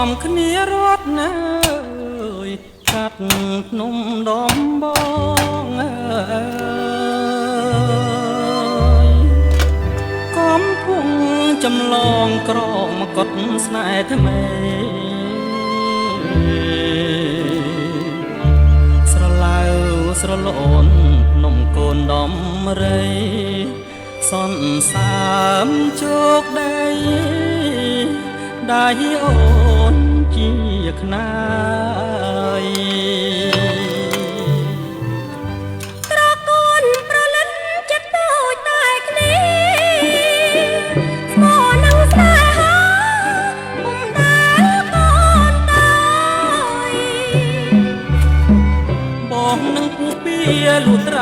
មគ្នារត់ណាយកាត់ភ្នំដំបងកំពុងចម្លងក្រមកុដស្នេហ៍ថ្មីស្រឡៅស្រលូនភ្នំកូនដំរីសន្សាមជោគដីដៃអូនជាខ្នាយត្រកូនប្រលិនចិត្តតូចតែគ្នាស្មោនឹងស្នេហាពុំដែលកូនតើយបងនឹងពុះពៀលូត្រា